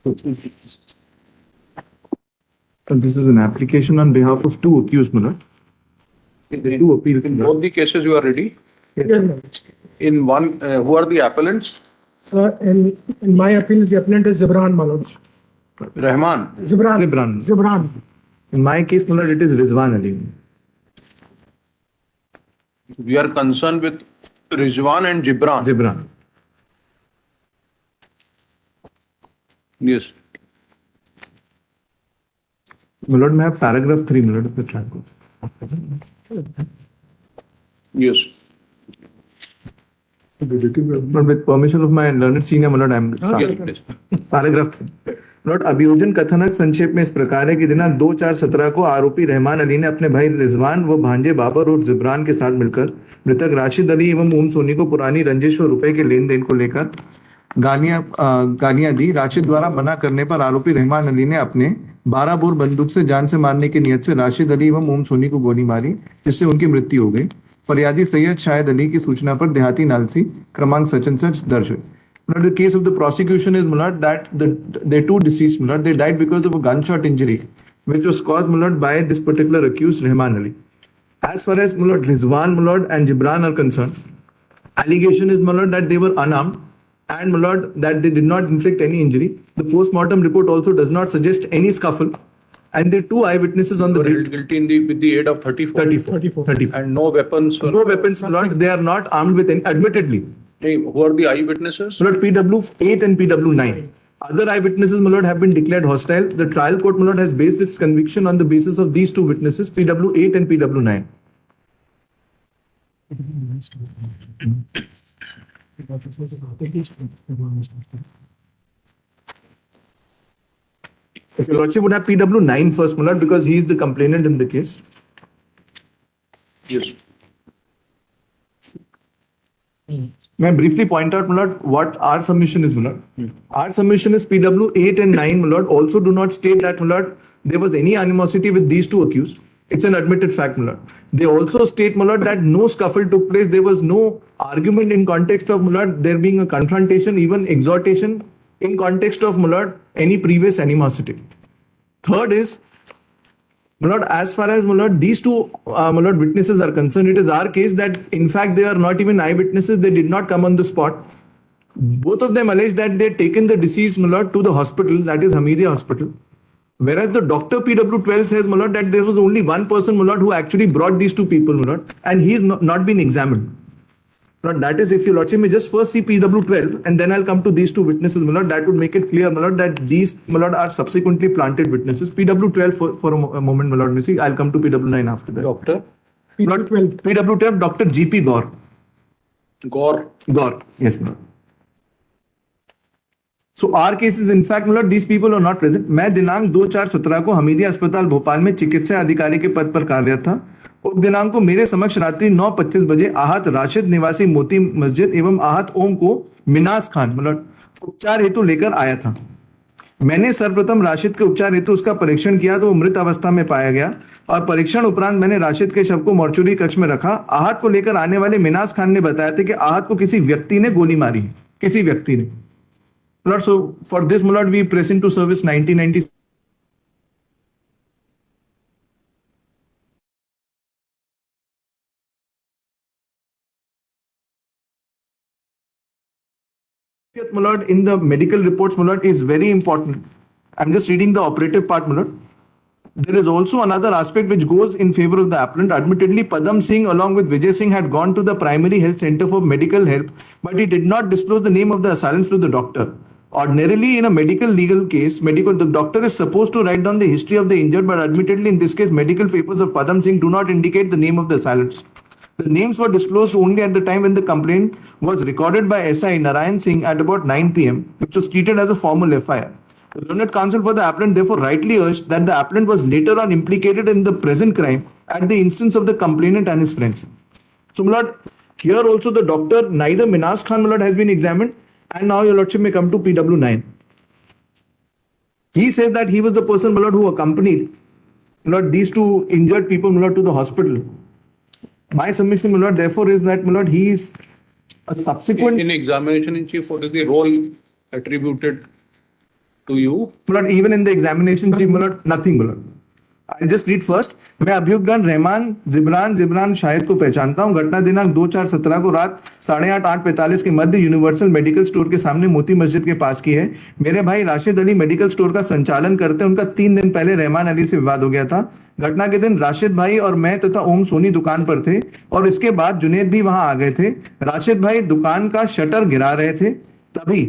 This is an application on behalf of two accused, my lord. Two appeals. In both the cases, you are ready. Yes. Yes, ma'am. In one, who are the appellants? In my appeal, the appellant is Zibran, my lord. Rahman. Zibran. In my case, my lord, it is Rizwan Ali. We are concerned with Rizwan and Gibran. Zibran. Yes. My lord, may I have paragraph 3, my lord, of the trial court. Yes. But with permission of my learned senior, my lord, I am starting. Yes. Paragraph note अभियोजन कथनक संक्षेप में इस प्रकार है कि दिनांक 2/4/17 को आरोपी रहमान अली ने अपने भाई रिजवान व भांजे बाबर और जिब्रान के साथ मिलकर मृतक राशिद अली एवं ओम सोनी को पुरानी रंजिश व रुपए के लेन देन को लेकर गालियां दी। राशिद द्वारा मना करने पर आरोपी रहमान अली ने अपने 12 बोर बंदूक से जान से मारने की नियत से राशिद अली एवं ओम सोनी को गोली मारी, जिससे उनकी मृत्यु हो गई। फरियादी सैयद शाहिद अली की सूचना पर देहाती नालसी क्रमांक सच एंड सच दर्ज हुई। The case of the prosecution is that the two deceased they died because of a gunshot injury which was caused by this particular accused Rahman Ali. As far as Rizwan and Gibran are concerned, allegation is that they were unarmed and that they did not inflict any injury. The post-mortem report also does not suggest any scuffle, and the two eyewitnesses on the Held guilty with the aid of 34. 34. And no weapons. No weapons, they are not armed with any, admittedly. Who are the eyewitnesses? PW8 and PW9. Other eyewitnesses, have been declared hostile. The trial court, has based its conviction on the basis of these two witnesses, PW8 and PW9. If your lordship would have PW9 first, because he is the complainant in the case. Yes. May I briefly point out, what our submission is, Our submission is PW8 and 9, also do not state that, there was any animosity with these two accused. It's an admitted fact, They also state, that no scuffle took place. There was no argument in context of, there being a confrontation, even exhortation in context of, any previous animosity. Third is, as far as these two witnesses are concerned, it is our case that in fact they are not even eyewitnesses. They did not come on the spot. Both of them allege that they had taken the deceased to the hospital, that is Hamidia Hospital. Whereas the doctor PW12 says that there was only one person who actually brought these two people, and he is not been examined. That is, if your lordship may just first see PW12 and then I'll come to these two witnesses, that would make it clear, that these are subsequently planted witnesses. PW12 for a moment, I'll come to PW9 after that. Doctor? PW12, Dr. GP Gaur. Gaur. Yes, my lord. So our case is in fact, these people are not present. मैं दिनांक 2/4/17 को हमीदिया अस्पताल भोपाल में चिकित्सा अधिकारी के पद पर कार्यरत था। उप दिनांक को मेरे समक्ष रात्रि 9:25 बजे आहत राशिद निवासी मोती मस्जिद एवं आहत ओम को मिनास खान उपचार हेतु लेकर आया था। मैंने सर्वप्रथम राशिद के उपचार हेतु उसका परीक्षण किया तो वो मृत अवस्था में पाया गया और परीक्षण उपरांत मैंने राशिद के शव को मॉर्चुरी कक्ष में रखा। आहत को लेकर आने वाले मिनास खान ने बताया था कि आहत को किसी व्यक्ति ने गोली मारी है, किसी व्यक्ति ने। So for this, we press into service 1990. In the medical reports, is very important. I'm just reading the operative part, There is also another aspect which goes in favor of the appellant. Admittedly, Padam Singh along with Vijay Singh had gone to the primary health center for medical help, but he did not disclose the name of the assailants to the doctor. Ordinarily, in a medical legal case, the doctor is supposed to write down the history of the injured, but admittedly, in this case, medical papers of Padam Singh do not indicate the name of the assailants. The names were disclosed only at the time when the complaint was recorded by SI Narayan Singh at about 9 p.m., which was treated as a formal FIR. The learned counsel for the appellant therefore rightly urged that the appellant was later on implicated in the present crime at the instance of the complainant and his friends. So, my lord, here also the doctor, neither Minas Khan, my lord, has been examined, and now your lordship may come to PW9. He says that he was the person, my lord, who accompanied, my lord, these two injured people, my lord, to the hospital. My submission, my lord, therefore, is that, my lord, he is a subsequent... In examination in chief, what is the role attributed to you. Mulad, even in the examination chief, Mulad, nothing, Mulad. I'll just read first. मैं अभियुक्तगण रहमान जिब्रान शाहिद को पहचानता हूं। घटना दिनांक 2/4/17 को रात 8:30-8:45 के मध्य universal medical store के सामने मोती मस्जिद के पास की है। मेरे भाई राशिद अली मेडिकल स्टोर का संचालन करते हैं। उनका 3 दिन पहले रहमान अली से विवाद हो गया था। घटना के दिन राशिद भाई और मैं तथा ओम सोनी दुकान पर थे और इसके बाद जुनेद भी वहां आ गए थे। राशिद भाई दुकान का शटर गिरा रहे थे, तभी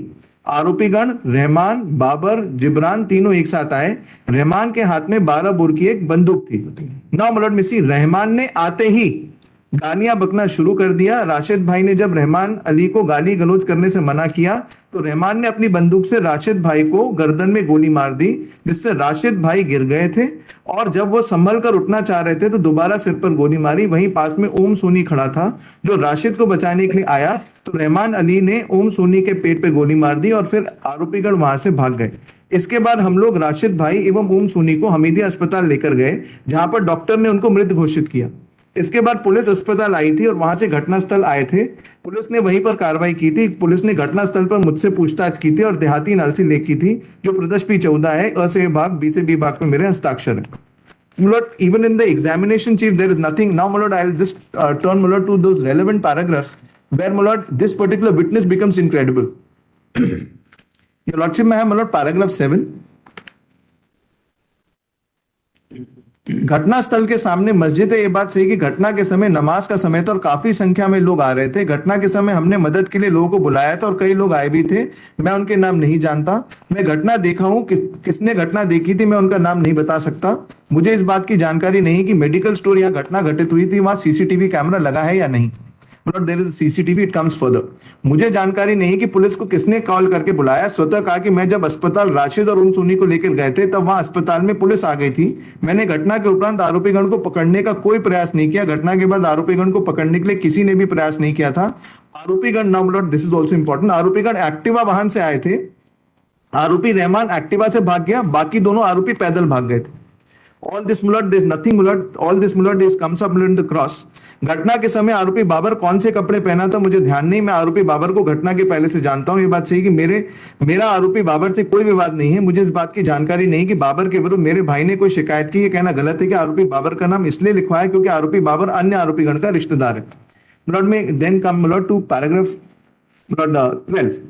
आरोपीगण रहमान, बाबर, जिब्रान तीनों एक साथ आए। रहमान के हाथ में 12 बोर की एक बंदूक थी। नाउ मलॉट मिसी, रहमान ने आते ही गालियां बकना शुरू कर दिया। राशिद भाई ने जब रहमान अली को गाली गलौज करने से मना किया तो रहमान ने अपनी बंदूक से राशिद भाई को गर्दन में गोली मार दी, जिससे राशिद भाई गिर गए थे और जब वो संभल कर उठना चाह रहे थे तो दोबारा सिर पर गोली मारी। वहीं पास में ओम सोनी खड़ा था जो राशिद को बचाने के लिए आया, तो रहमान अली ने ओम सोनी के पेट पे गोली मार दी और फिर आरोपीगण वहां से भाग गए। इसके बाद हम लोग राशिद भाई एवं ओम सोनी को हमीदिया अस्पताल लेकर गए, जहां पर डॉक्टर ने उनको मृत घोषित किया। इसके बाद पुलिस अस्पताल आई थी और वहां से घटनास्थल आए थे। पुलिस ने वहीं पर कार्रवाई की थी। पुलिस ने घटनास्थल पर मुझसे पूछताछ की थी और देहाती नालसी लेख की थी, जो प्रदेश P14 है। अ से भाग, बी से बी भाग में मेरे हस्ताक्षर है। Mulot, even in the examination chief, there is nothing. Now, Mulot, I'll just turn Mulot to those relevant paragraphs where Mulot, this particular witness becomes incredible. Your Lordship, मैं है Mulot, paragraph 7. घटना स्थल के सामने मस्जिद है। ये बात सही कि घटना के समय नमाज का समय था और काफी संख्या में लोग आ रहे थे। घटना के समय हमने मदद के लिए लोगों को बुलाया था और कई लोग आए भी थे। मैं उनके नाम नहीं जानता। मैं घटना देखा हूं, किसने घटना देखी थी मैं उनका नाम नहीं बता सकता। मुझे इस बात की जानकारी नहीं कि मेडिकल स्टोर यहाँ घटना घटित हुई थी वहां सीसीटीवी कैमरा लगा है या नहीं। But there is a CCTV, it comes further. मुझे जानकारी नहीं कि पुलिस को किसने कॉल करके बुलाया। स्वतः कहा कि मैं जब अस्पताल राशिद और ओम सोनी को लेकर गए थे तब वहां अस्पताल में पुलिस आ गई थी। मैंने घटना के उपरांत आरोपीगण को पकड़ने का कोई प्रयास नहीं किया। घटना के बाद आरोपीगण को पकड़ने के लिए किसी ने भी प्रयास नहीं किया था। आरोपीगण, now lord, this is also important, आरोपीगण एक्टिवा वाहन से आए थे। आरोपी रहमान एक्टिवा से भाग गया, बाकी दोनों आरोपी पैदल भाग गए थे। All this Mulad, there's nothing Mulad, all this Mulad is comes up in the cross. घटना के समय आरोपी बाबर कौन से कपड़े पहना था मुझे ध्यान नहीं। मैं आरोपी बाबर को घटना के पहले से जानता हूं। ये बात सही कि मेरा आरोपी बाबर से कोई विवाद नहीं है। मुझे इस बात की जानकारी नहीं कि बाबर के विरुद्ध मेरे भाई ने कोई शिकायत की। ये कहना गलत है कि आरोपी बाबर का नाम इसलिए लिखवाया है क्योंकि आरोपी बाबर अन्य आरोपीगण का रिश्तेदार है। Mulad में then come Mulad to paragraph Mulad 12.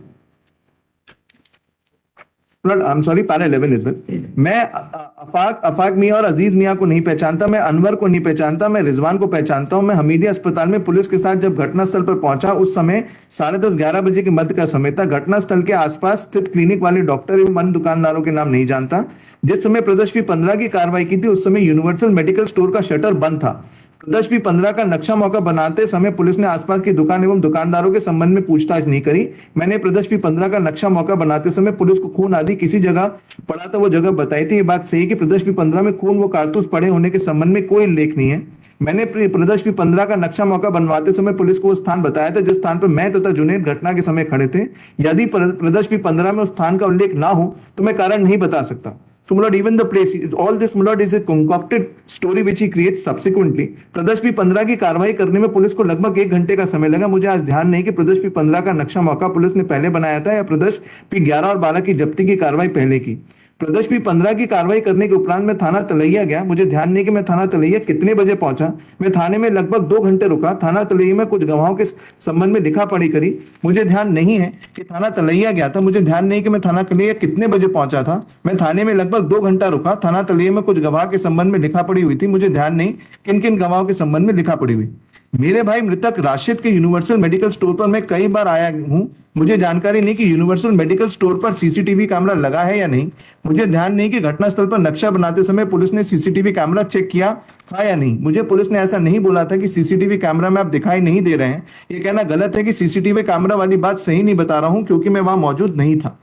I'm sorry, para 11 as well. मैं अफाक मियां और अजीज मियां को नहीं पहचानता। मैं अनवर को नहीं पहचानता। मैं रिजवान को पहचानता हूं। मैं हमीदिया अस्पताल में पुलिस के साथ जब घटनास्थल पर पहुंचा उस समय 10:30-11 बजे के मध्य का समय था। घटनास्थल के आसपास स्थित क्लिनिक वाले डॉक्टर एवं अन्य दुकानदारों के नाम नहीं जानता। जिस समय प्रदेश P15 की कार्रवाई की थी उस समय यूनिवर्सल मेडिकल स्टोर का शटर बंद था। प्रदेश P15 का नक्शा मौका बनाते समय पुलिस ने आसपास की दुकान एवं दुकानदारों के संबंध में पूछताछ नहीं करी। मैंने प्रदेश P15 का नक्शा मौका बनाते समय पुलिस को खून आदि किसी जगह पड़ा था वो जगह बताई थी। ये बात सही कि प्रदेश P15 में खून व कारतूस पड़े होने के संबंध में कोई उल्लेख नहीं है। मैंने प्रदेश P15 का नक्शा मौका बनवाते समय पुलिस को वो स्थान बताया था जिस स्थान पर मैं तथा जुनेद घटना के समय खड़े थे। यदि प्रदेश P15 में उस स्थान का उल्लेख ना हो तो मैं कारण नहीं बता सकता। So Mulad, even the place, all this Mulad is a concocted story which he creates subsequently. Pradesh P15 की कार्रवाई करने में पुलिस को लगभग 1 घंटे का समय लगा। मुझे आज ध्यान नहीं कि प्रदेश P15 का नक्शा मौका पुलिस ने पहले बनाया था या प्रदेश P11 और 12 की जब्ती की कार्रवाई पहले की। प्रदेश P15 की कार्रवाई करने के उपरांत मैं थाना तलैया गया। मुझे ध्यान नहीं कि मैं थाना तलैया कितने बजे पहुंचा। मैं थाने में लगभग 2 घंटे रुका। थाना तलैया में कुछ गवाहों के संबंध में लिखा पढ़ी करी। मुझे ध्यान नहीं है कि थाना तलैया गया था। मुझे ध्यान नहीं कि मैं थाना तलैया कितने बजे पहुंचा था। मैं थाने में लगभग 2 घंटा रुका। थाना तलैया में कुछ गवाह के संबंध में लिखा पढ़ी हुई थी। मुझे ध्यान नहीं किन किन गवाहों के संबंध में लिखा पढ़ी हुई। मेरे भाई मृतक राशिद के यूनिवर्सल मेडिकल स्टोर पर मैं कई बार आया हूं। मुझे जानकारी नहीं कि यूनिवर्सल मेडिकल स्टोर पर सीसीटीवी कैमरा लगा है या नहीं। मुझे ध्यान नहीं कि घटनास्थल पर नक्शा बनाते समय पुलिस ने सीसीटीवी कैमरा चेक किया था या नहीं। मुझे पुलिस ने ऐसा नहीं बोला था कि सीसीटीवी कैमरा में आप दिखाई नहीं दे रहे हैं। ये कहना गलत है कि सीसीटीवी कैमरा वाली बात सही नहीं बता रहा हूं क्योंकि मैं वहां मौजूद नहीं था।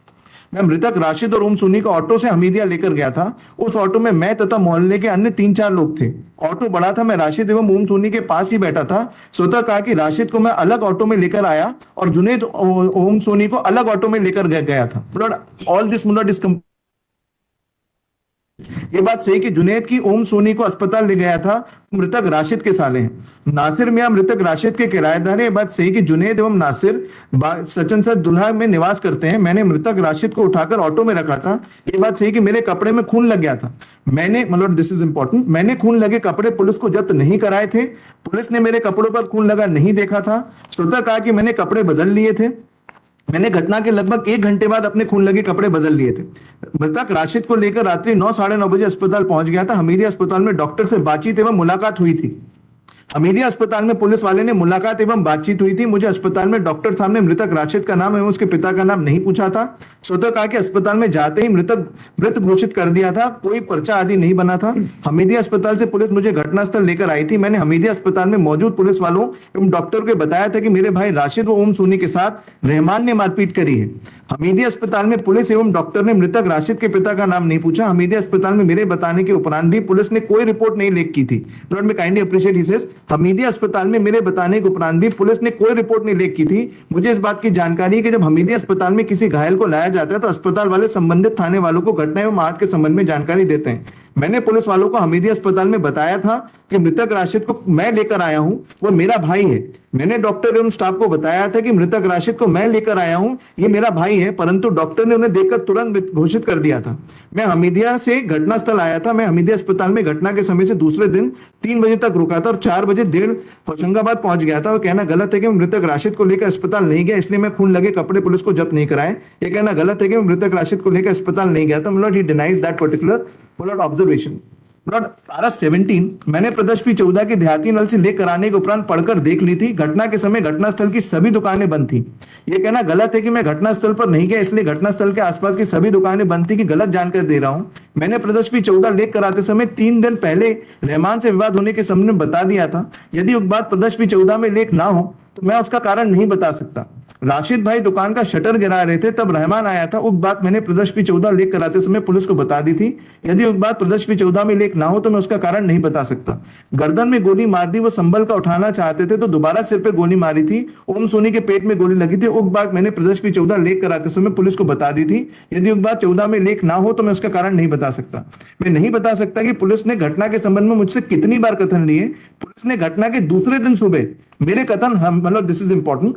मैं मृतक राशिद और ओम सोनी को ऑटो से हमीदिया लेकर गया था। उस ऑटो में मैं तथा मोहल्ले के अन्य 3-4 लोग थे। ऑटो बड़ा था। मैं राशिद एवं ओम सोनी के पास ही बैठा था। स्वतः कहा कि राशिद को मैं अलग ऑटो में लेकर आया और जुनेद ओम सोनी को अलग ऑटो में लेकर गया था। ऑल दिस मुलट इज ये बात सही कि जुनैद की ओम सोनी को अस्पताल ले गया था, मृतक राशिद के साले हैं। नासिर मियां मृतक राशिद के किराएदार हैं। ये बात सही कि जुनैद एवं नासिर सचन सच दुल्हा में निवास करते हैं। मैंने मृतक राशिद को उठाकर ऑटो में रखा था। ये बात सही कि मेरे कपड़े में खून लग गया था। मैंने मतलब दिस इज इंपॉर्टेंट, मैंने खून लगे कपड़े पुलिस को जब्त नहीं कराए थे। पुलिस ने मेरे कपड़ों पर खून लगा नहीं देखा था। श्रोता कहा कि मैंने कपड़े बदल लिए थे। मैंने घटना के लगभग 1 घंटे बाद अपने खून लगे कपड़े बदल लिए थे। मृतक राशिद को लेकर रात्रि 9 साढ़े 9 बजे अस्पताल पहुंच गया था। हमीदिया अस्पताल में डॉक्टर से बातचीत एवं मुलाकात हुई थी। हमीदिया अस्पताल में पुलिस वाले ने मुलाकात एवं बातचीत हुई थी। मुझे अस्पताल में डॉक्टर साहब ने मृतक राशिद का नाम एवं उसके पिता का नाम नहीं पूछा था। स्वतः कहा कि अस्पताल में जाते ही मृत घोषित कर दिया था, कोई पर्चा आदि नहीं बना था। हमीदिया अस्पताल से पुलिस मुझे घटनास्थल लेकर आई थी। मैंने हमीदिया अस्पताल में मौजूद पुलिस वालों एवं डॉक्टर को बताया था कि मेरे भाई राशिद व ओम सोनी के साथ रहमान ने मारपीट करी है। हमीदिया अस्पताल में पुलिस एवं डॉक्टर ने मृतक राशिद के पिता का नाम नहीं पूछा। हमीदिया अस्पताल में मेरे बताने के उपरांत भी पुलिस ने कोई रिपोर्ट नहीं लिख की थी। Not me kindly appreciate he says, Hamidia अस्पताल में मेरे बताने के उपरांत भी पुलिस ने कोई रिपोर्ट नहीं लिख की थी। मुझे इस बात की जानकारी है कि जब हमीदिया अस्पताल में किसी घायल को लाया जाता है तो अस्पताल वाले संबंधित थाने वालों को घटना एवं आहत के संबंध में जानकारी देते हैं। मैंने पुलिस वालों को हमीदिया अस्पताल में बताया था कि मृतक राशिद को मैं लेकर आया हूं, वो मेरा भाई है। मैंने डॉक्टर एवं स्टाफ को बताया था कि मृतक राशिद को मैं लेकर आया हूं, ये मेरा भाई है, परंतु डॉक्टर ने उन्हें देखकर तुरंत मृत घोषित कर दिया था। मैं हमीदिया से घटनास्थल आया था। मैं हमीदिया अस्पताल में घटना के समय से दूसरे दिन 3 बजे तक रुका था और 4 बजे डेढ़ होशंगाबाद पहुंच गया था। और कहना गलत है कि मृतक राशिद को लेकर अस्पताल नहीं गया, इसलिए मैं खून लगे कपड़े पुलिस को जब्त नहीं कराए। ये कहना गलत है कि मृतक राशिद को लेकर अस्पताल नहीं गया था। मतलब ही डिनाइज दैट पर्टिकुलर ऑब्जर्वेशन। पारा 17 मैंने प्रदेश पी 14 की देहाती नल से लेकर आने के उपरांत पढ़कर देख ली थी। घटना के समय घटनास्थल की सभी दुकानें बंद थी। यह कहना गलत है कि मैं घटनास्थल पर नहीं गया, इसलिए घटनास्थल के आसपास की सभी दुकानें बंद थी कि गलत जानकारी दे रहा हूं। मैंने प्रदेश पी 14 लेख कराते समय 3 दिन पहले रहमान से विवाद होने के संबंध में बता दिया था। यदि उक्त बात प्रदेश पी 14 में लेख ना हो तो मैं उसका कारण नहीं बता सकता। राशिद भाई दुकान का शटर गिरा रहे थे, तब रहमान आया था। उक्त बात मैंने प्रदेश पी 14 लेख कराते समय पुलिस को बता दी थी। यदि उक्त बात प्रदेश पी 14 में लेख ना हो तो मैं उसका कारण नहीं बता सकता। गर्दन में गोली मार दी, वो संभल का उठाना चाहते थे तो दोबारा सिर पे गोली मारी थी। ओम सोनी के पेट में गोली लगी थी। उक्त बात मैंने प्रदेश पी 14 लेख कराते समय पुलिस को बता दी थी। यदि उक्त बात 14 में लेख ना हो तो मैं उसका कारण नहीं बता सकता। मैं नहीं बता सकता कि पुलिस ने घटना के संबंध में मुझसे कितनी बार कथन लिए। पुलिस ने घटना के दूसरे दिन सुबह मेरे कथन मतलब दिस इज इंपॉर्टेंट,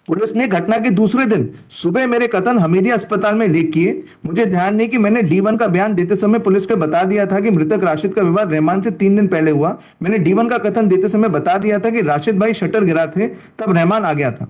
पुलिस ने घटना के दूसरे दिन सुबह मेरे कथन हमीदिया अस्पताल में लेख किए। मुझे ध्यान नहीं कि मैंने D1 का बयान देते समय पुलिस को बता दिया था कि मृतक राशिद का विवाद रहमान से 3 दिन पहले हुआ। मैंने D1 का कथन देते समय बता दिया था कि राशिद भाई शटर गिरा थे, तब रहमान आ गया था।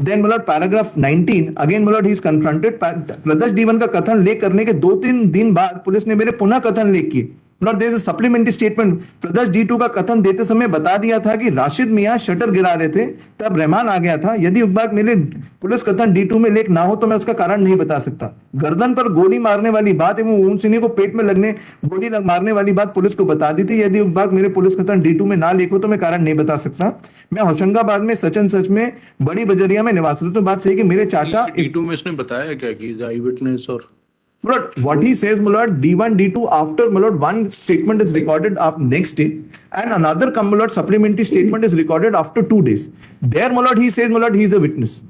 Then paragraph 19 again he is confronted। Pradesh D1 का कथन लेख करने के 2-3 दिन बाद पुलिस ने मेरे पुनः कथन लेख किए। there is a supplementary statement। Pradesh D2 का कथन देते समय बता दिया था कि राशिद मियां शटर गिरा रहे थे, तब रहमान आ गया था। यदि उक्त बात मेरे पुलिस कथन D2 में लेख ना हो तो मैं उसका कारण नहीं बता सकता। गर्दन पर गोली मारने वाली बात एवं ओम सोनी को पेट में गोली मारने वाली बात पुलिस को बता दी थी। यदि उक्त बात मेरे पुलिस कथन D2 में ना लिखो तो मैं कारण नहीं बता सकता। मैं होशंगाबाद में सचन सच में बड़ी बजरिया में निवास रहा। तो बात सही कि मेरे चाचा D2 में इसने बताया क्या कि आई विटनेस और what he says, Mulad, D1, D2, after Mulad, one statement is recorded after next day, and another Mulad supplementary statement is recorded after 2 days. There, Mulad, he says, Mulad, he is a witness.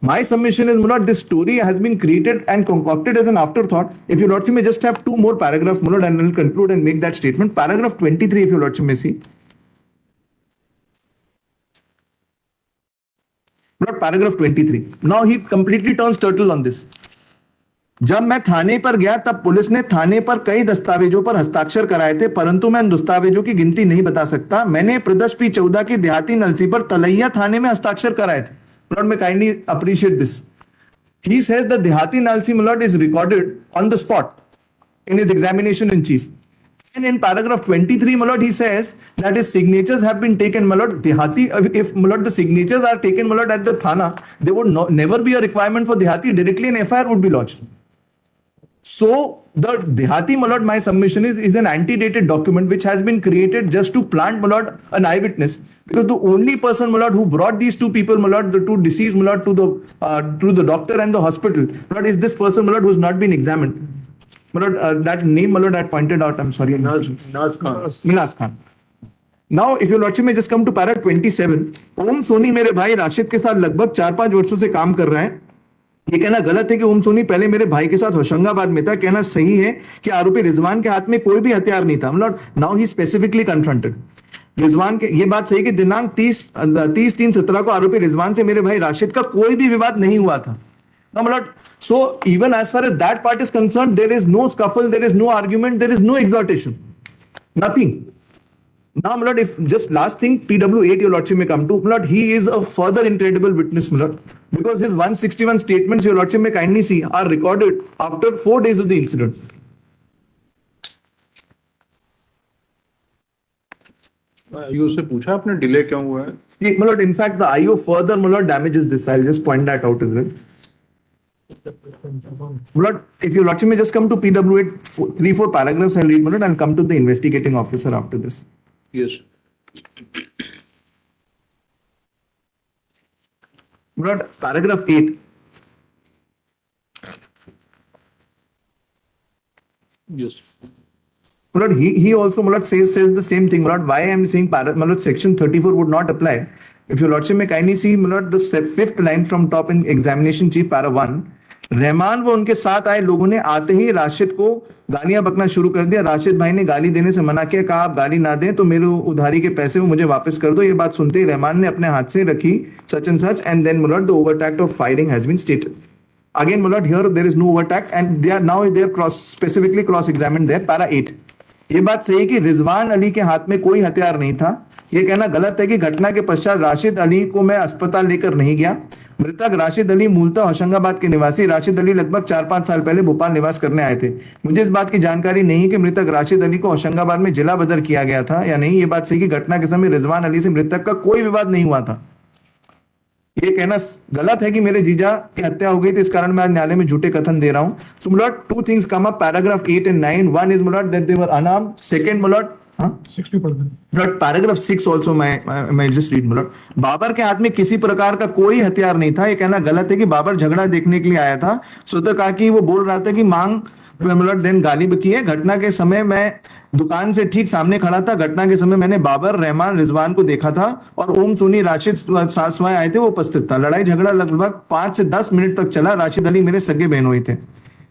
My submission is, Mulad, this story has been created and concocted as an afterthought. If your Lordship may just have 2 more paragraphs, Mulad, and I'll conclude and make that statement. Paragraph 23, if your Lordship may see. Mulad, paragraph 23. Now he completely turns turtle on this. जब मैं थाने पर गया तब police ने थाने पर कई दस्तावेजों पर हस्ताक्षर कराए थे, परंतु मैं इन दस्तावेजों की गिनती नहीं बता सकता। मैंने प्रदेश पी 14 की देहाती नलसी पर तलैया थाने में हस्ताक्षर कराए थे। Lord, may kindly appreciate this. He says the Dehati Nalsi Mulad is recorded on the spot in his examination in chief. And in paragraph 23, Mulad, he says that his signatures have been taken. Mulad, Dehati, if Mulad, the signatures are taken, Mulad, at the Thana, there would never be a requirement for Dehati. Directly an FIR would be lodged. So the Dehati Mulad, my submission is an antedated document which has been created just to plant Mulad an eyewitness, because the only person Mulad who brought these 2 people Mulad, the 2 deceased Mulad to the doctor and the hospital Mulad is this person Mulad who's not been examined. Mulad, that name Mulad I pointed out. I'm sorry. Minaz Khan. Now, if your Lordship may just come to para 27, ओम सोनी मेरे भाई राशिद के साथ लगभग 4-5 वर्षों से काम कर रहा है। ये कहना गलत है कि ओम सोनी पहले मेरे भाई के साथ होशंगाबाद में था। कहना सही है कि आरोपी रिजवान के हाथ में कोई भी हथियार नहीं था। मतलब now he specifically confronted Rizwan के। ये बात सही कि दिनांक 30/3/17 को आरोपी रिजवान से मेरे भाई राशिद का कोई भी विवाद नहीं हुआ था। Now, my lord, so even as far as that part is concerned, there is no scuffle, there is no argument, there is no exhortation, nothing. Now, my lord, if just last thing, PW8, your lordship may come to, my lord, he is a further incredible witness, my lord, because his 161 statements, your lordship may kindly see, are recorded after 4 days of the incident. IO से पूछा आपने delay क्यों हुआ है? My lord, in fact, the IO further, my lord, damages this. I'll just point that out as well. My lord, if your lordship may just come to PW8, 3-4 paragraphs, I'll read, my lord, and come to the investigating officer after this. Yes My lord, paragraph 8. Yes My lord, he also, my lord, says the same thing. My lord, why I am saying my lord, section 34 would not apply. If your lordship may kindly see, my lord, the fifth line from top in examination chief para 1. Rahman व उनके साथ आए लोगों ने आते ही राशिद को गालियां बकना शुरू कर दिया। राशिद भाई ने गाली देने से मना किया, कहा आप गाली ना दें तो मेरे उधारी के पैसे वो मुझे वापस कर दो। ये बात सुनते ही रहमान ने अपने हाथ से रखी such and such, and then my lord, the overt act of firing has been stated. Again, my lord, here there is no overt act, and they are specifically cross examined there, para 8. ये बात सही कि रिजवान अली के हाथ में कोई हथियार नहीं था। ये कहना गलत है कि घटना के पश्चात राशिद अली को मैं अस्पताल लेकर नहीं गया। मृतक राशिद अली मूलतः होशंगाबाद के निवासी। राशिद अली लगभग 4-5 साल पहले भोपाल निवास करने आए थे। मुझे इस बात की जानकारी नहीं है कि मृतक राशिद अली को होशंगाबाद में जिला बदर किया गया था या नहीं। ये बात सही कि घटना के समय रिजवान अली से मृतक का कोई विवाद नहीं हुआ था। ये कहना गलत है कि मेरे जीजा की हत्या हो गई थी, इस कारण मैं आज न्यायालय में झूठे कथन दे रहा हूं। सो मुलॉट, 2 things come up, paragraph 8 and 9. One is मुलॉट that they were unarmed. Second मुलॉट, हाँ 6 भी पढ़ दें। मुलॉट paragraph 6 also मैं just read मुलॉट। बाबर के हाथ में किसी प्रकार का कोई हथियार नहीं था। ये कहना गलत है कि बाबर झगड़ा देखने के लिए आया था। स्वतः कहा कि वो बोल रहा था कि मांग देन गाली बकी है। घटना के समय मैं दुकान से ठीक सामने खड़ा था। घटना के समय मैंने बाबर, रहमान, रिजवान को देखा था और ओम सोनी, राशिद सासवाए आए थे, वो उपस्थित था। लड़ाई झगड़ा लगभग 5 से 10 मिनट तक चला। राशिद अली मेरे सगे बहनोई थे।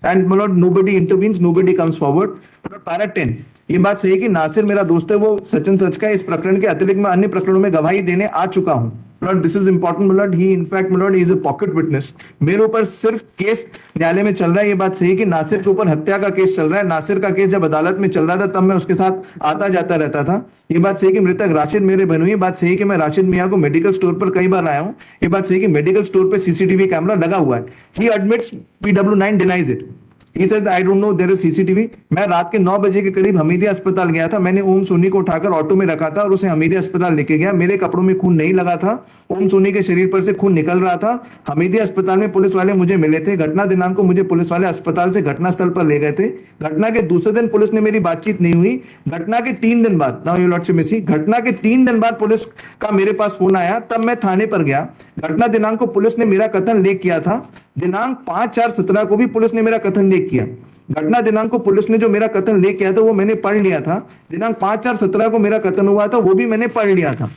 एंड मतलब nobody intervenes, nobody comes forward. Para 10, ये बात सही है कि नासिर मेरा दोस्त है, वो सचिन सच का इस प्रकरण के अतिरिक्त मैं अन्य प्रकरणों में गवाही देने आ चुका हूं। Lord, this is important, my lord. He, in fact, my lord, he is a pocket witness. मेरे ऊपर सिर्फ केस न्यायालय में चल रहा है। ये बात सही है कि नासिर के ऊपर हत्या का केस चल रहा है। नासिर का केस जब अदालत में चल रहा था तब मैं उसके साथ आता जाता रहता था। ये बात सही कि मृतक राशिद मेरे बहनोई। ये बात सही कि मैं राशिद मियां को मेडिकल स्टोर पर कई बार आया हूँ। ये बात सही कि मेडिकल स्टोर पर सीसीटीवी कैमरा लगा हुआ है। He admits, PW9 denies it. He says that I don't know there is CCTV. मैं रात के 9 बजे के करीब हमीदिया अस्पताल गया था। मैंने ओम सोनी को उठाकर ऑटो में रखा था और उसे हमीदिया अस्पताल लेके गया। मेरे कपड़ों में खून नहीं लगा था। ओम सोनी के शरीर पर से खून निकल रहा था। हमीदिया अस्पताल में पुलिस वाले मुझे मिले थे। घटना दिनांक को मुझे पुलिस वाले अस्पताल से घटना स्थल पर ले गए थे। घटना के दूसरे दिन पुलिस ने मेरी बातचीत नहीं हुई। घटना के 3 दिन बाद, नाउ योर लॉर्डशिप मिसी, घटना के 3 दिन बाद पुलिस का मेरे पास फोन आया, तब मैं थाने पर गया। घटना दिनांक को पुलिस ने मेरा कथन लेख किया था। दिनांक 5/4/17 को भी पुलिस ने मेरा कथन लेख किया। घटना दिनांक को पुलिस ने जो मेरा कथन लेख किया था वो मैंने पढ़ लिया था। दिनांक 5/4/17 को मेरा कथन हुआ था, वो भी मैंने पढ़ लिया था।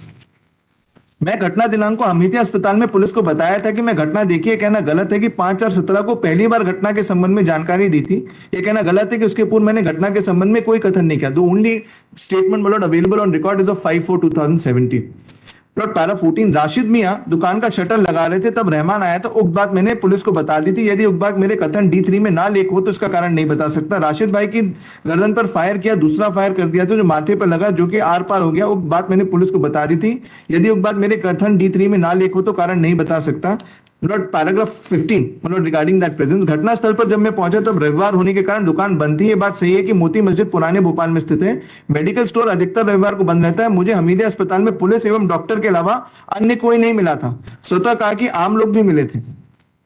मैं घटना दिनांक को हमीदिया अस्पताल में पुलिस को बताया था कि मैं घटना देखी। ये कहना गलत है कि 5/4/17 को पहली बार घटना के संबंध में जानकारी दी थी। ये कहना गलत है कि उसके पूर्व मैंने घटना के संबंध में कोई कथन नहीं किया। द ओनली स्टेटमेंट मतलब available on record is of 5/4/2017। Plot para 14, Rashid Miyan दुकान का शटर लगा रहे थे, तब रहमान आया था। उक्त बात मैंने पुलिस को बता दी थी। यदि उक्त बात मेरे कथन D3 में ना लेख हो तो इसका कारण नहीं बता सकता। राशिद भाई की गर्दन पर फायर किया, दूसरा फायर कर दिया था जो माथे पर लगा, जो कि आर पार हो गया। उक्त बात मैंने पुलिस को बता दी थी। यदि उक्त बात मेरे कथन D3 में ना लेख हो तो कारण नहीं बता सकता। पैराग्राफ 15 मतलब रिगार्डिंग दैट प्रेजेंस, घटना स्थल पर जब मैं पहुंचा तब रविवार होने के कारण दुकान बंद थी। ये बात सही है कि मोती मस्जिद पुराने भोपाल में स्थित है। मेडिकल स्टोर अधिकतर रविवार को बंद रहता है। मुझे हमीदिया अस्पताल में पुलिस एवं डॉक्टर के अलावा अन्य कोई नहीं मिला था। स्वतः कहा कि आम लोग भी मिले थे।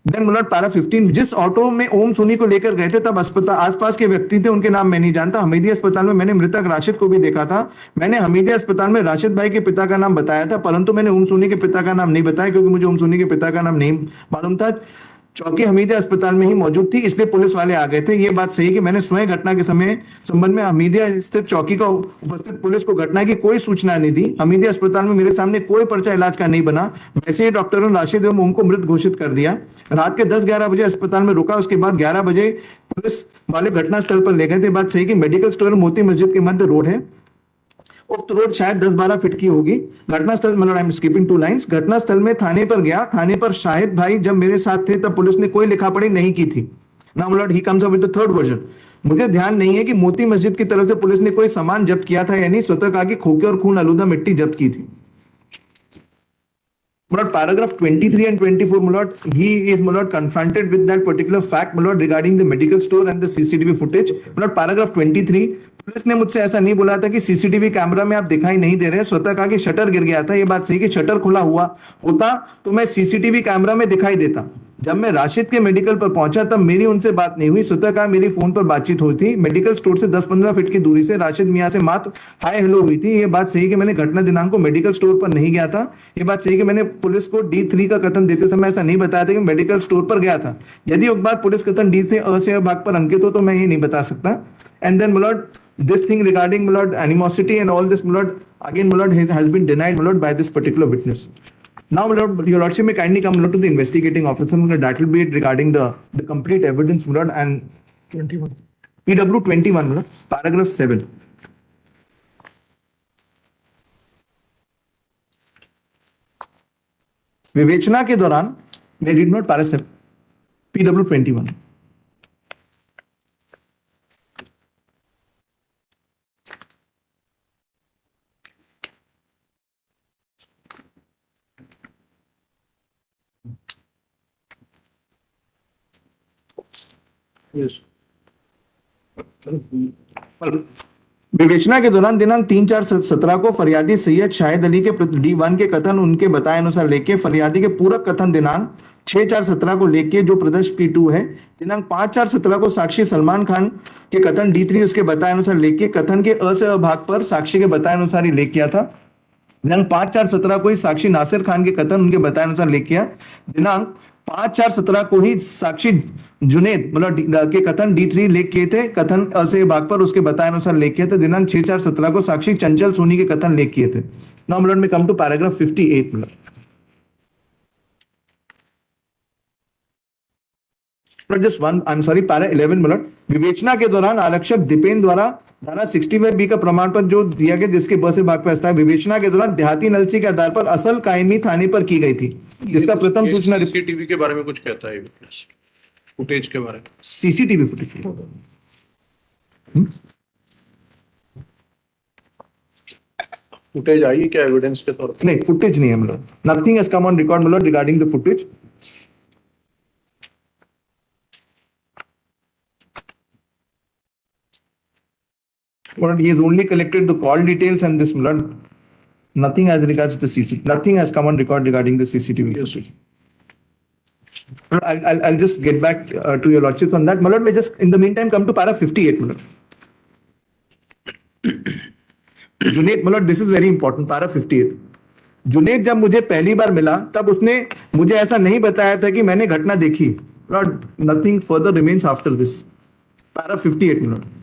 देन मुलट पैरा 15, जिस ऑटो में ओम सोनी को लेकर गए थे तब अस्पताल आसपास के व्यक्ति थे, उनके नाम मैं नहीं जानता। हमीदिया अस्पताल में मैंने मृतक राशिद को भी देखा था। मैंने हमीदिया अस्पताल में राशिद भाई के पिता का नाम बताया था, परंतु मैंने ओम सोनी के पिता का नाम नहीं बताया क्योंकि मुझे ओम सोनी के पिता का नाम नहीं मालूम था। चौकी हमीदिया अस्पताल में ही मौजूद थी, इसलिए पुलिस वाले आ गए थे। ये बात सही है कि मैंने स्वयं घटना के समय संबंध में हमीदिया स्थित चौकी का उपस्थित पुलिस को घटना की कोई सूचना नहीं दी। हमीदिया अस्पताल में मेरे सामने कोई पर्चा इलाज का नहीं बना। वैसे ही डॉक्टरों ने राशिद एवं ओम को मृत घोषित कर दिया। रात के 10-11 बजे अस्पताल में रुका, उसके बाद 11 बजे पुलिस वाले घटनास्थल पर ले गए थे। बात सही कि मेडिकल स्टोर मोती मस्जिद के मध्य रोड है, उक्त रोड शायद 10-12 फीट की होगी। घटनास्थल मतलब आई एम स्किपिंग 2 लाइंस। घटनास्थल में थाने पर गया, थाने पर शाहिद भाई जब मेरे साथ थे तब पुलिस ने कोई लिखा पढ़ी नहीं की थी। Now Lord he comes up with the third version. मुझे ध्यान नहीं है कि मोती मस्जिद की तरफ से पुलिस ने कोई सामान जब्त किया था या नहीं। स्वतः कहा कि खोखे और खून आलूदा मिट्टी जब्त की थी। Lord, paragraph 23 and 24, my lord, he is, my lord, confronted with that particular fact, my lord, regarding the medical store and the CCTV footage. My lord, paragraph 23, police ने मुझसे ऐसा नहीं बोला था कि सीसीटीवी कैमरा में आप दिखाई नहीं दे रहे। स्वतः कहा कि शटर गिर गया था। ये बात सही कि शटर खुला हुआ होता तो मैं सीसीटीवी कैमरा में दिखाई देता। जब मैं राशिद के मेडिकल पर पहुंचा तब मेरी उनसे बात नहीं हुई। स्वतः कहा मेरी फोन पर बातचीत हुई थी। मेडिकल स्टोर से 10-15 फीट की दूरी से राशिद मियां से मात्र हाय हेलो हुई थी। ये बात सही कि मैंने घटना दिनांक को मेडिकल स्टोर पर नहीं गया था। ये बात सही कि मैंने पुलिस को D3 का कथन देते समय ऐसा नहीं बताया था कि मेडिकल स्टोर पर गया था। यदि एक बार पुलिस कथन D से अ से भाग पर अंकित हो तो मैं ये नहीं बता सकता। And then my lord, this thing regarding my lord animosity and all this my lord, again my lord has been denied my lord by this particular witness. Now, my lord, your lordship may kindly come, my lord, to the investigating officer. My lord, that will be it regarding the complete evidence, my lord, and 21. PW 21, my lord, paragraph 7. विवेचना के दौरान मैं read note पारा 7, PW 21. Yes. विवेचना के दौरान दिनांक 3/4/17 को फरियादी सैयद शाहिद अली के D1 के कथन उनके बताए अनुसार लेके फरियादी के पूरक कथन दिनांक 6/4/17 को लेके जो प्रदर्श P2 है, दिनांक 5/4/17 को साक्षी सलमान खान के कथन D3 उसके बताए अनुसार लेके कथन के अ से अ भाग पर साक्षी के बताए अनुसार ही लेख किया था। दिनांक 5/4/17 को ही साक्षी नासिर खान के कथन उनके बताए अनुसार लेख किया। दिनांक 5/4/17 को ही साक्षी जुनेद मतलब के कथन D3 लेख किए थे, कथन अ से भाग पर उसके बताए अनुसार लेख किए थे। दिनांक 6/4/17 को साक्षी चंचल सोनी के कथन लेख किए थे। नाउ मिलट में come to paragraph 58 minute. Just one I am sorry para 11 minute. विवेचना के दौरान आरक्षक दीपेन द्वारा धारा 65B का प्रमाण पत्र जो दिया गया जिसके ब से भाग पर है, विवेचना के दौरान देहाती नलसी के आधार पर असल कायमी थाने पर की गई थी, जिसका प्रथम सूचना सीसीटीवी के बारे में कुछ कहता है फुटेज के बारे में। सीसीटीवी फुटेज फुटेज आई क्या एविडेंस के तौर पर? नहीं, फुटेज नहीं है मतलब nothing has come on record मतलब regarding the footage. But he has only collected the call details and this blood. Nothing as regards the CCTV. Nothing has come on record regarding the CCTV footage. But I'll just get back to your lordships on that. Malad, may just in the meantime come to para 58. Malad. Junaid, Malad, this is very important. Para 58. Junaid जब मुझे पहली बार मिला तब उसने मुझे ऐसा नहीं बताया था कि मैंने घटना देखी। Nothing further remains after this. Para 58 minute.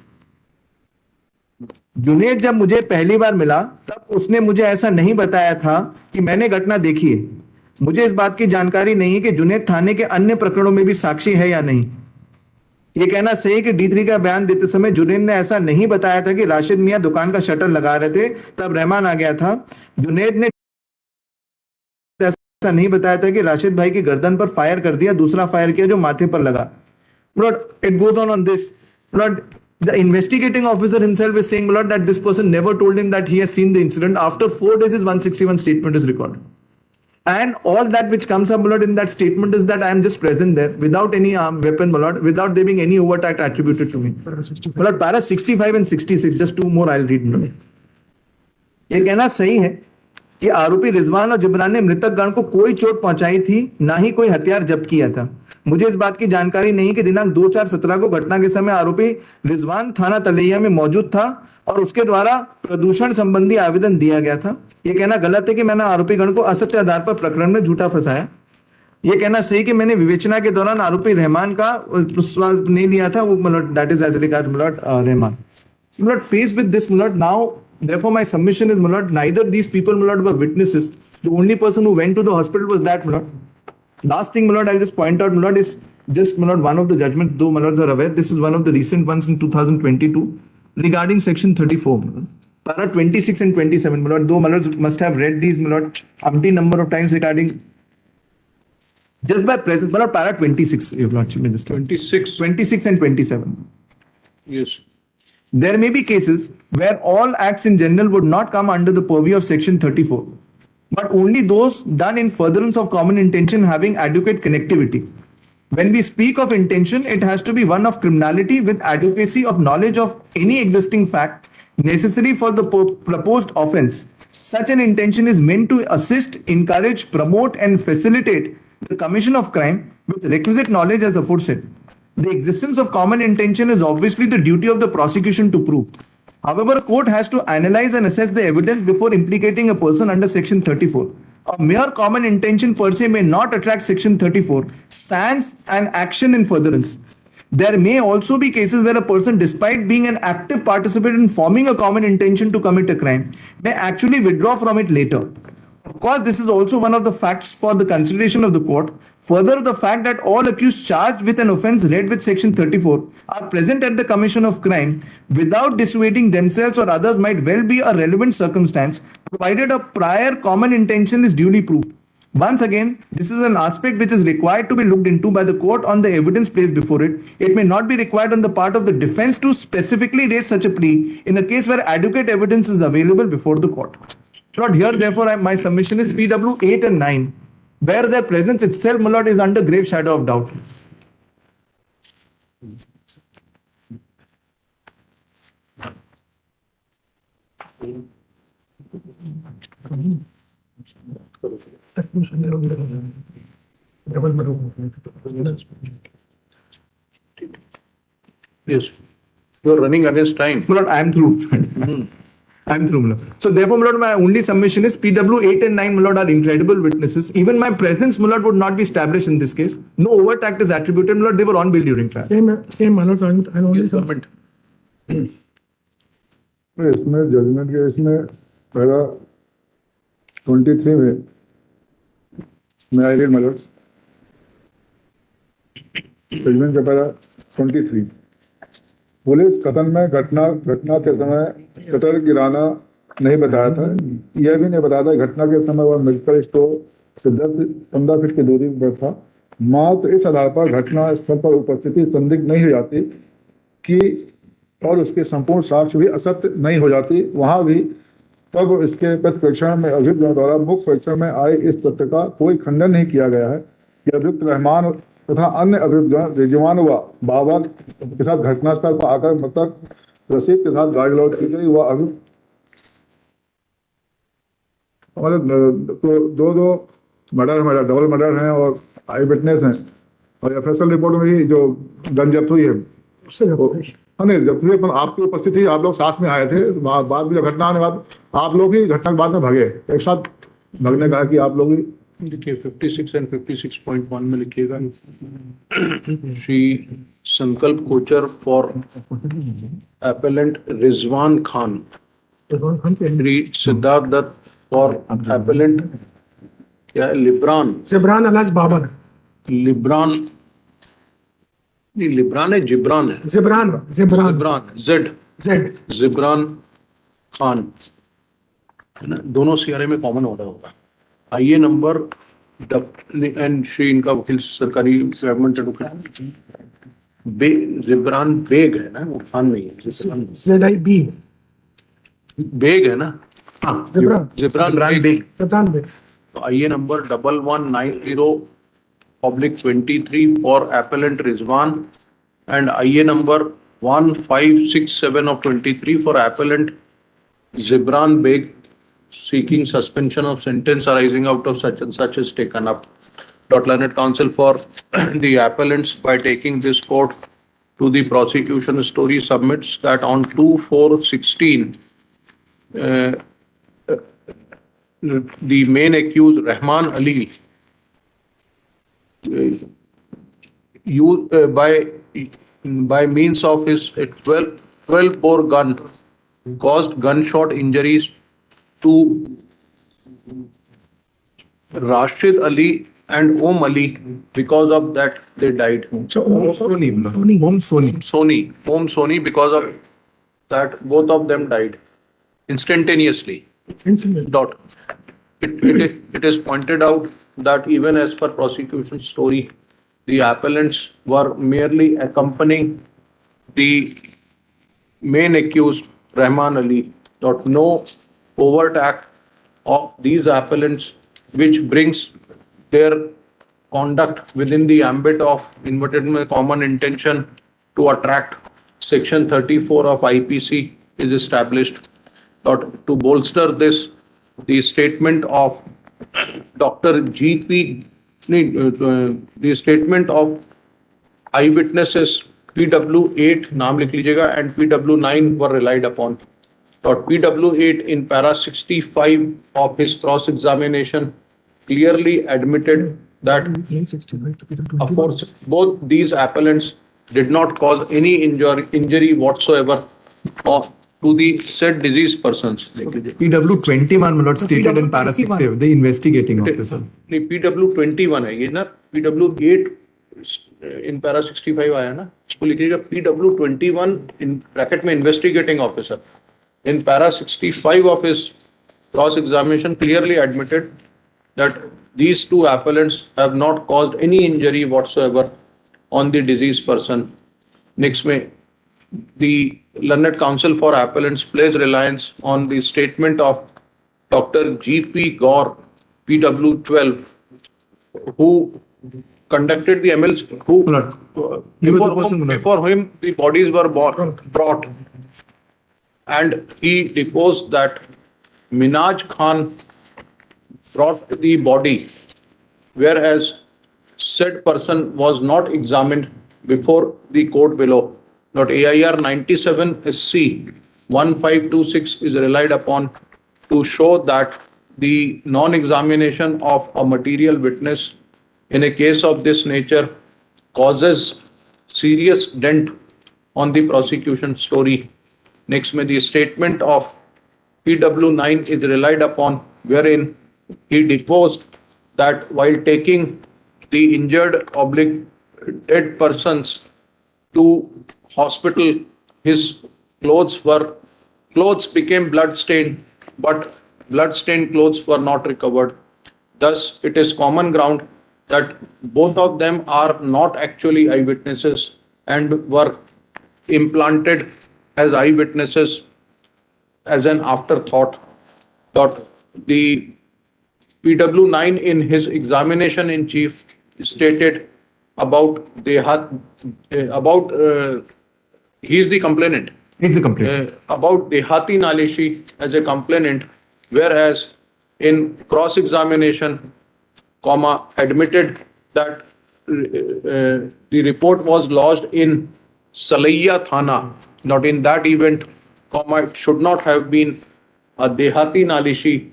Junaid जब मुझे पहली बार मिला तब उसने मुझे ऐसा नहीं बताया था कि मैंने घटना देखी है। मुझे इस बात की जानकारी नहीं है कि जुनेद थाने के अन्य प्रकरणों में भी साक्षी है या नहीं। ये कहना सही है कि D3 का बयान देते समय जुनेद ने ऐसा नहीं बताया था कि राशिद मियां दुकान का शटर लगा रहे थे तब रहमान आ गया था। जुनेद ने ऐसा नहीं बताया था कि राशिद भाई की गर्दन पर फायर कर दिया, दूसरा फायर किया जो माथे पर लगा। It goes on this. The investigating officer himself is saying, Lord, that this person never told him that he has seen the incident. After 4 days, his 161 statement is recorded. And all that which comes up, Lord, in that statement is that I am just present there without any weapon, Lord, without there being any overt act attributed to me. Lord, para 65 and 66, just two more I'll read, Lord. ये कहना सही है कि आरोपी रिजवान और जिब्रान ने मृतक गण को कोई चोट पहुंचाई थी, ना ही कोई हथियार जब्त किया था। मुझे इस बात की जानकारी नहीं कि दिनांक 2/4/17 को घटना के समय आरोपी रिजवान थाना तलैया में मौजूद था और उसके द्वारा प्रदूषण संबंधी आवेदन दिया गया था। यह कहना गलत है कि मैंने आरोपी गण को असत्य आधार पर प्रकरण में झूठा फंसाया। ये कहना सही कि मैंने विवेचना के दौरान आरोपी रहमान का स्वाद नहीं लिया था, वो मतलब दैट इज एज रिगार्ड्स मतलब Rahman. Not faced with this, Mulad, now, therefore, my submission is, Mulad, neither these people, Mulad, were witnesses. The only person who went to the hospital was that, Mulad. Last thing, Mulad, I'll just point out, Mulad, is just, Mulad, one of the judgments, though Mulads are aware, this is one of the recent ones in 2022 regarding section 34, Mulad. Para 26 and 27, Mulad, though Mulads must have read these, Mulad, umpteen number of times regarding just by presence, Mulad, para 26, your Lordship, just 26. 26 and 27. Yes. There may be cases where all acts in general would not come under the purview of section 34, but only those done in furtherance of common intention having adequate connectivity. When we speak of intention, it has to be one of criminality with adequacy of knowledge of any existing fact necessary for the proposed offense. Such an intention is meant to assist, encourage, promote, and facilitate the commission of crime with requisite knowledge as aforesaid. The existence of common intention is obviously the duty of the prosecution to prove. However, a court has to analyze and assess the evidence before implicating a person under section 34. A mere common intention per se may not attract section 34 sans an action in furtherance. There may also be cases where a person, despite being an active participant in forming a common intention to commit a crime, may actually withdraw from it later. Of course, this is also one of the facts for the consideration of the court. Further, the fact that all accused charged with an offence read with section 34 are present at the commission of crime without dissuading themselves or others might well be a relevant circumstance, provided a prior common intention is duly proved. Once again, this is an aspect which is required to be looked into by the court on the evidence placed before it. It may not be required on the part of the defence to specifically raise such a plea in a case where adequate evidence is available before the court. Lord, here, therefore, my submission is PW 8 and 9, where their presence itself, my Lord, is under grave shadow of doubt. Double murder. Yes. You are running against time. My Lord, I am through. I am through, my Lord. So, therefore, my Lord, my only submission is PW 8 and 9, my Lord, are incredible witnesses. Even my presence, my Lord, would not be established in this case. No overt act is attributed, my Lord. They were on bail during trial. Same, my lord, and only Yes, some. government. इसमें judgement के इसमें पहला 23 में मैं I read मतलब judgement का पहला 23 police कथन में घटना के समय कटर गिराना नहीं बताया था। यह भी नहीं बताया था घटना के समय वह मेडिकल स्टोर से 10-15 फीट की दूरी पर था। मात्र इस आधार पर घटना स्थल पर उपस्थिति संदिग्ध नहीं हो जाती कि और उसके संपूर्ण साक्ष्य भी असत्य नहीं हो जाती। वहां भी तब इसके परीक्षण में अभियुक्त द्वारा मुख्य परीक्षण में आए इस तथ्य का कोई खंडन नहीं किया गया है कि अभियुक्त रहमान तथा अन्य अभियुक्त रिजवान व बाबर के साथ घटनास्थल पर आकर मृतक रसीद के साथ गाड़ी लौट की गई। वह अभियुक्त हमारे दो मर्डर हमारा डबल मर्डर हैं और आई विटनेस हैं और एफएसएल रिपोर्ट में ही जो गन जब्त हुई है हाँ नहीं जब फिर आपकी उपस्थिति आप लोग साथ में आए थे बाद में घटना आने बाद आप लोग ही घटना के बाद में भागे एक साथ भगने का कि आप लोग ही देखिए 56 एंड 56.1 में लिखिएगा श्री संकल्प Kochhar for appellant Rizwan Khan, Shri Siddharth Dutt for appellant क्या है जिब्रान अलियास बाबर, लिब्रान नहीं लिब्रान है जिब्रान है जिब्रान जिब्रान खान है ना, दोनों सीआरए में कॉमन ऑर्डर होगा। आइए नंबर एंड श्री इनका वकील सरकारी गवर्नमेंट एडवोकेट जिब्रान बेग है ना, वो खान नहीं है, जिब्रान बेग है ना, हाँ जिब्रान बेग। तो आइए number 1190/23 for appellant Rizwan and IA number 1567 of 23 for appellant Zibran Beg seeking suspension of sentence arising out of such and such is taken up. Learned counsel for the appellants by taking this court to the prosecution story submits that on 2/4/16 the main accused Rahman Ali by means of his 12 bore gun caused gunshot injuries to Rashid Ali and Om Ali. Because of that, they died. Sony, Om Sony. Om Soni, because of that, both of them died instantaneously. Incident. Dot. It is pointed out that even as per prosecution story, the appellants were merely accompanying the main accused Rahman Ali. Dot. No overt act of these appellants which brings their conduct within the ambit of inverted commas common intention to attract section 34 of IPC is established. To bolster this, the statement of Dr. G.P. The statement of eyewitnesses PW8 नाम लिख लीजिएगा and PW9 were relied upon. PW8 in para 65 of his cross examination clearly admitted that of course both these appellants did not cause any injury whatsoever to the said deceased persons. PW 21, my lord, stated in para 65, the investigating officer. नहीं PW 21 है ये ना, PW 8 in para 65 आया ना, इसको लिखिएगा PW 21 in bracket में investigating officer. In para 65 of his cross examination clearly admitted that these two appellants have not caused any injury whatsoever on the deceased person. Next में the learned counsel for appellants placed reliance on the statement of Dr. G.P. Gaur, PW12, who conducted the MLs, who He was the person, before him the bodies were brought, and he deposed that Minaj Khan brought the body, whereas said person was not examined before the court below. AIR 97 SC 1526 is relied upon to show that the non-examination of a material witness in a case of this nature causes serious dent on the prosecution story. Next, may the statement of PW9 is relied upon, wherein he deposed that while taking the injured / dead persons to hospital, his clothes became blood-stained, but blood-stained clothes were not recovered. Thus, it is common ground that both of them are not actually eyewitnesses and were implanted as eyewitnesses as an afterthought. The PW9 in his examination in chief stated about he is the complainant. He's the complainant. About Dehati Nalishi as a complainant, whereas in cross-examination, admitted that the report was lodged in Salaiya Thana. Not in that event, it should not have been a Dehati Nalishi.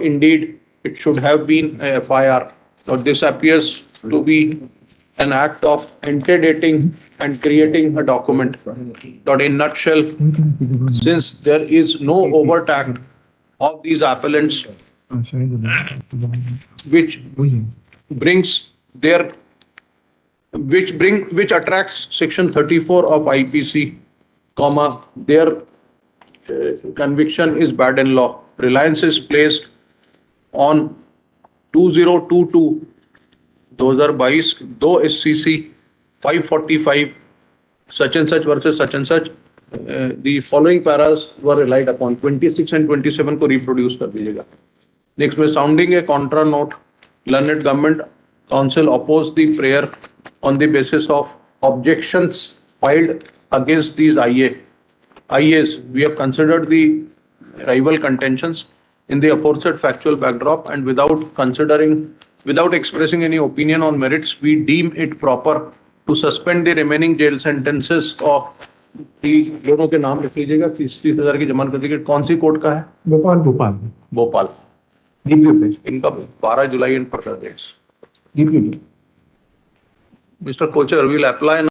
Indeed, it should have been a FIR. This appears to be an act of antedating and creating a document. In nutshell, since there is no overt act of these appellants which attracts section 34 of IPC, their conviction is bad in law. Reliance is placed on 2022 2022 2 SCC 545 such and such versus such and such. The following paras were relied upon. 26 and 27 को reproduce कर दीजिएगा. Next में sounding a contra note, learned government counsel opposed the prayer on the basis of objections filed against these IAs. We have considered the rival contentions in the aforesaid factual backdrop, and without expressing any opinion on merits, we deem it proper to suspend the remaining jail sentences of दोनों के नाम लिख लीजिएगा. 30,000 की जमानत कर दीजिएगा. कौन सी कोर्ट का है? Bhopal. भोपाल. Deeply placed. इनका 12 जुलाई and further dates. DPUD. Mr. Kocher will apply